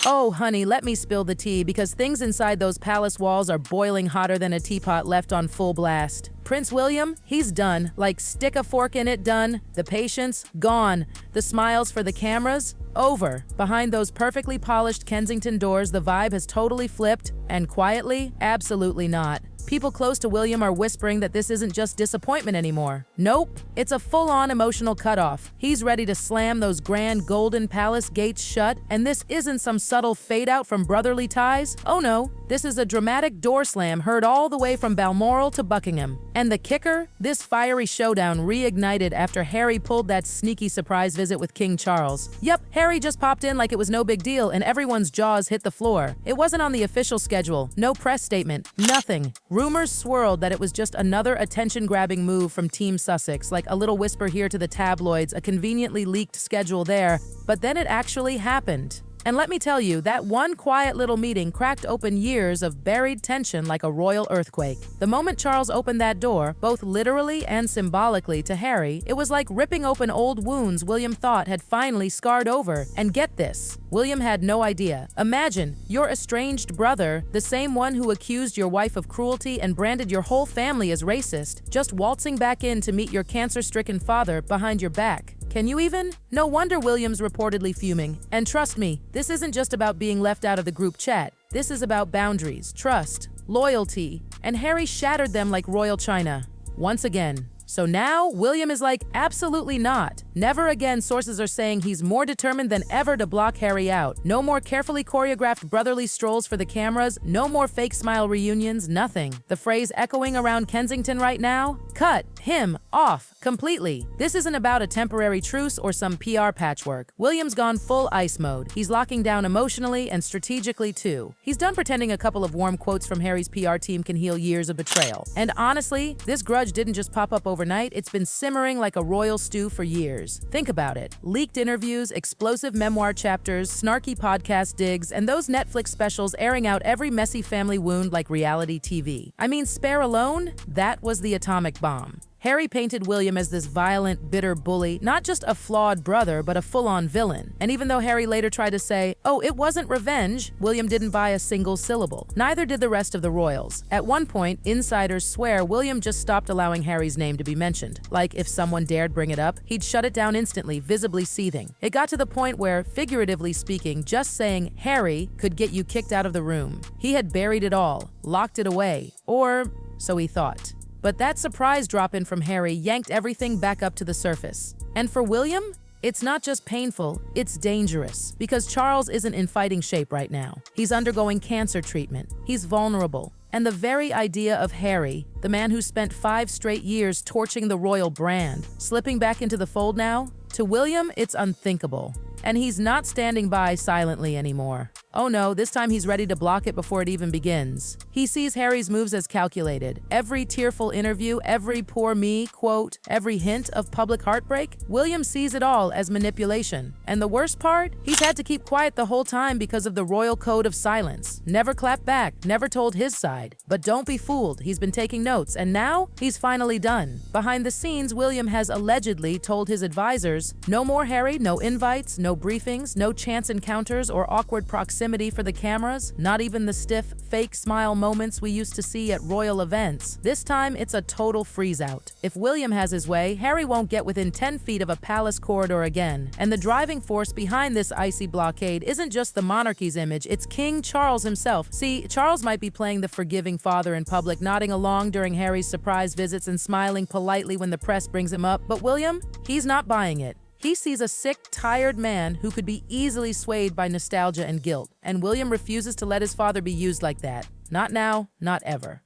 Oh, honey, let me spill the tea because things inside those palace walls are boiling hotter than a teapot left on full blast. Prince William, he's done. Like, stick a fork in it, done. The patience, gone. The smiles for the cameras, over. Behind those perfectly polished Kensington doors, the vibe has totally flipped, and quietly, absolutely not. People close to William are whispering that this isn't just disappointment anymore. Nope, it's a full-on emotional cutoff. He's ready to slam those grand golden palace gates shut, and this isn't some subtle fade-out from brotherly ties. Oh no, this is a dramatic door slam heard all the way from Balmoral to Buckingham. And the kicker? This fiery showdown reignited after Harry pulled that sneaky surprise visit with King Charles. Yep, Harry just popped in like it was no big deal, and everyone's jaws hit the floor. It wasn't on the official schedule, no press statement, nothing. Rumors swirled that it was just another attention-grabbing move from Team Sussex, like a little whisper here to the tabloids, a conveniently leaked schedule there, but then it actually happened. And let me tell you, that one quiet little meeting cracked open years of buried tension like a royal earthquake. The moment Charles opened that door, both literally and symbolically to Harry, it was like ripping open old wounds William thought had finally scarred over. And get this, William had no idea. Imagine, your estranged brother, the same one who accused your wife of cruelty and branded your whole family as racist, just waltzing back in to meet your cancer-stricken father behind your back. Can you even? No wonder William's reportedly fuming. And trust me, this isn't just about being left out of the group chat. This is about boundaries, trust, loyalty, and Harry shattered them like royal china. Once again. So now, William is like, absolutely not. Never again, sources are saying he's more determined than ever to block Harry out. No more carefully choreographed brotherly strolls for the cameras, no more fake smile reunions, nothing. The phrase echoing around Kensington right now? Cut him off completely. This isn't about a temporary truce or some PR patchwork. William's gone full ice mode. He's locking down emotionally and strategically too. He's done pretending a couple of warm quotes from Harry's PR team can heal years of betrayal. And honestly, this grudge didn't just pop up overnight, it's been simmering like a royal stew for years. Think about it. Leaked interviews, explosive memoir chapters, snarky podcast digs, and those Netflix specials airing out every messy family wound like reality TV. I mean, Spare alone? That was the atomic bomb. Harry painted William as this violent, bitter bully, not just a flawed brother, but a full-on villain. And even though Harry later tried to say, oh, it wasn't revenge, William didn't buy a single syllable. Neither did the rest of the royals. At one point, insiders swear William just stopped allowing Harry's name to be mentioned. Like, if someone dared bring it up, he'd shut it down instantly, visibly seething. It got to the point where, figuratively speaking, just saying Harry could get you kicked out of the room. He had buried it all, locked it away, or so he thought. But that surprise drop-in from Harry yanked everything back up to the surface. And for William, it's not just painful, it's dangerous. Because Charles isn't in fighting shape right now. He's undergoing cancer treatment. He's vulnerable. And the very idea of Harry, the man who spent 5 straight years torching the royal brand, slipping back into the fold now, to William, it's unthinkable. And he's not standing by silently anymore. Oh no, this time he's ready to block it before it even begins. He sees Harry's moves as calculated. Every tearful interview, every poor me quote, every hint of public heartbreak, William sees it all as manipulation. And the worst part? He's had to keep quiet the whole time because of the royal code of silence. Never clapped back, never told his side. But don't be fooled, he's been taking notes, and now he's finally done. Behind the scenes, William has allegedly told his advisors, no more Harry, no invites, no briefings, no chance encounters or awkward proximity for the cameras, not even the stiff, fake smile moments we used to see at royal events. This time, it's a total freeze-out. If William has his way, Harry won't get within 10 feet of a palace corridor again. And the driving force behind this icy blockade isn't just the monarchy's image, it's King Charles himself. See, Charles might be playing the forgiving father in public, nodding along during Harry's surprise visits and smiling politely when the press brings him up, but William, he's not buying it. He sees a sick, tired man who could be easily swayed by nostalgia and guilt, and William refuses to let his father be used like that. Not now, not ever.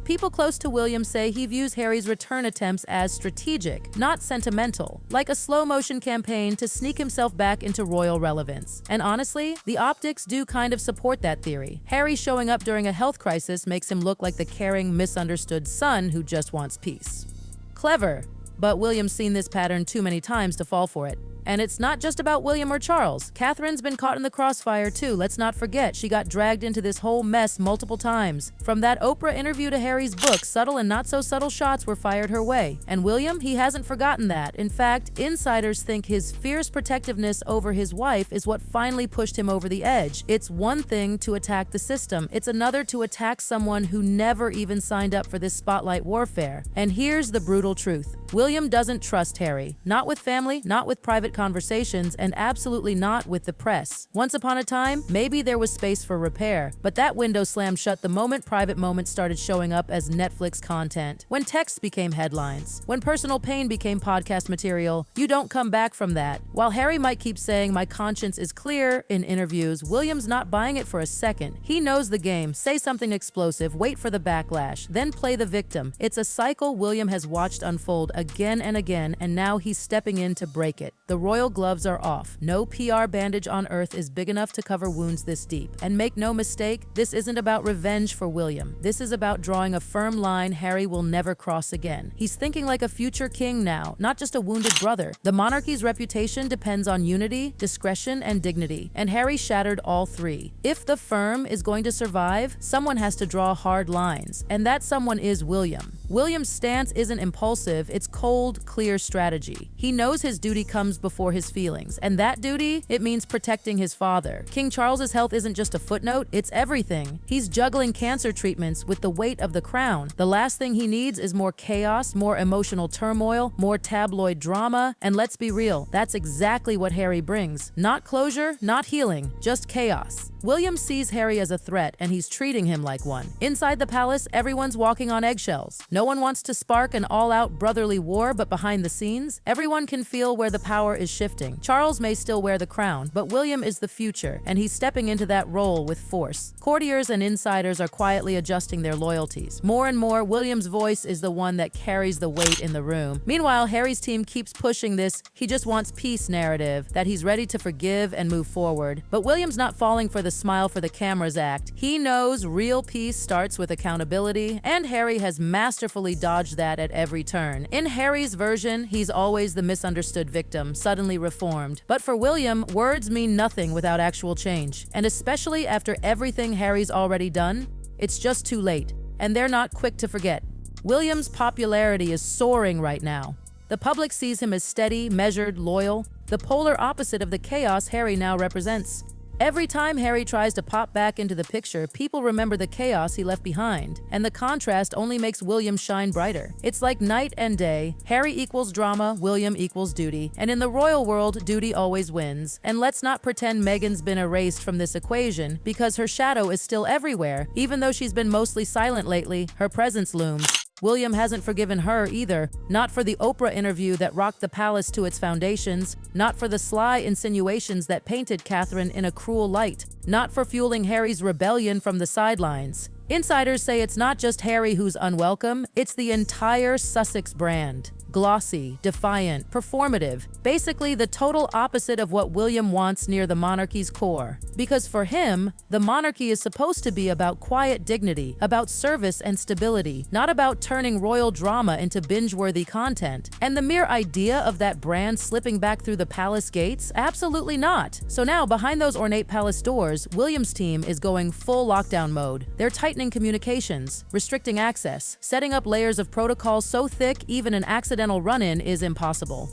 People close to William say he views Harry's return attempts as strategic, not sentimental, like a slow-motion campaign to sneak himself back into royal relevance. And honestly, the optics do kind of support that theory. Harry showing up during a health crisis makes him look like the caring, misunderstood son who just wants peace. Clever. But William's seen this pattern too many times to fall for it. And it's not just about William or Charles. Catherine's been caught in the crossfire too. Let's not forget, she got dragged into this whole mess multiple times. From that Oprah interview to Harry's book, subtle and not so subtle shots were fired her way. And William, he hasn't forgotten that. In fact, insiders think his fierce protectiveness over his wife is what finally pushed him over the edge. It's one thing to attack the system. It's another to attack someone who never even signed up for this spotlight warfare. And here's the brutal truth. William doesn't trust Harry. Not with family, not with private conversations, and absolutely not with the press. Once upon a time, maybe there was space for repair, but that window slammed shut the moment private moments started showing up as Netflix content. When texts became headlines, when personal pain became podcast material, you don't come back from that. While Harry might keep saying, "My conscience is clear," in interviews, William's not buying it for a second. He knows the game. Say something explosive, wait for the backlash, then play the victim. It's a cycle William has watched unfold again and again, and now he's stepping in to break it. The royal gloves are off. No PR bandage on earth is big enough to cover wounds this deep. And make no mistake, this isn't about revenge for William. This is about drawing a firm line Harry will never cross again. He's thinking like a future king now, not just a wounded brother. The monarchy's reputation depends on unity, discretion, and dignity, and Harry shattered all three. If the firm is going to survive, someone has to draw hard lines, and that someone is William. William's stance isn't impulsive, it's cold, clear strategy. He knows his duty comes before his feelings, and that duty, it means protecting his father. King Charles's health isn't just a footnote, it's everything. He's juggling cancer treatments with the weight of the crown. The last thing he needs is more chaos, more emotional turmoil, more tabloid drama, and let's be real, that's exactly what Harry brings. Not closure, not healing, just chaos. William sees Harry as a threat, and he's treating him like one. Inside the palace, everyone's walking on eggshells. No one wants to spark an all-out brotherly war, but behind the scenes, everyone can feel where the power is shifting. Charles may still wear the crown, but William is the future, and he's stepping into that role with force. Courtiers and insiders are quietly adjusting their loyalties. More and more, William's voice is the one that carries the weight in the room. Meanwhile, Harry's team keeps pushing this "he just wants peace" narrative, that he's ready to forgive and move forward. But William's not falling for the smile for the cameras act. He knows real peace starts with accountability, and Harry has masterfully dodged that at every turn. In Harry's version, he's always the misunderstood victim, suddenly reformed. But for William, words mean nothing without actual change. And especially after everything Harry's already done, it's just too late. And they're not quick to forget. William's popularity is soaring right now. The public sees him as steady, measured, loyal, the polar opposite of the chaos Harry now represents. Every time Harry tries to pop back into the picture, people remember the chaos he left behind, and the contrast only makes William shine brighter. It's like night and day. Harry equals drama, William equals duty, and in the royal world, duty always wins. And let's not pretend Meghan's been erased from this equation, because her shadow is still everywhere. Even though she's been mostly silent lately, her presence looms. William hasn't forgiven her either, not for the Oprah interview that rocked the palace to its foundations, not for the sly insinuations that painted Catherine in a cruel light, not for fueling Harry's rebellion from the sidelines. Insiders say it's not just Harry who's unwelcome, it's the entire Sussex brand. Glossy, defiant, performative, basically the total opposite of what William wants near the monarchy's core. Because for him, the monarchy is supposed to be about quiet dignity, about service and stability, not about turning royal drama into binge-worthy content. And the mere idea of that brand slipping back through the palace gates? Absolutely not. So now, behind those ornate palace doors, William's team is going full lockdown mode. They're tightening communications, restricting access, setting up layers of protocol so thick even an accidental run-in is impossible.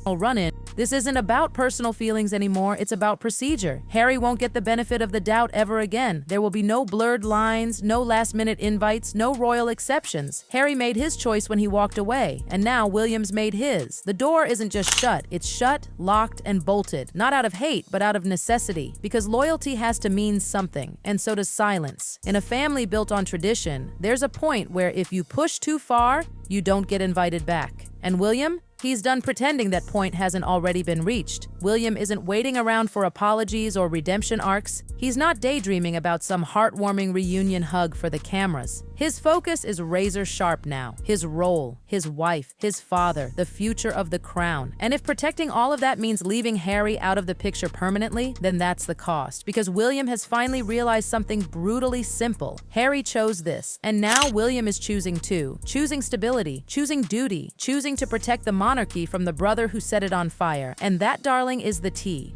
This isn't about personal feelings anymore, it's about procedure. Harry won't get the benefit of the doubt ever again. There will be no blurred lines, no last-minute invites, no royal exceptions. Harry made his choice when he walked away, and now William's made his. The door isn't just shut, it's shut, locked, and bolted. Not out of hate, but out of necessity. Because loyalty has to mean something, and so does silence. In a family built on tradition, there's a point where if you push too far, you don't get invited back. And William? He's done pretending that point hasn't already been reached. William isn't waiting around for apologies or redemption arcs. He's not daydreaming about some heartwarming reunion hug for the cameras. His focus is razor sharp now. His role, his wife, his father, the future of the crown. And if protecting all of that means leaving Harry out of the picture permanently, then that's the cost. Because William has finally realized something brutally simple. Harry chose this, and now William is choosing too. Choosing stability, choosing duty, choosing to protect the monarchy from the brother who set it on fire. And that, darling, is the tea.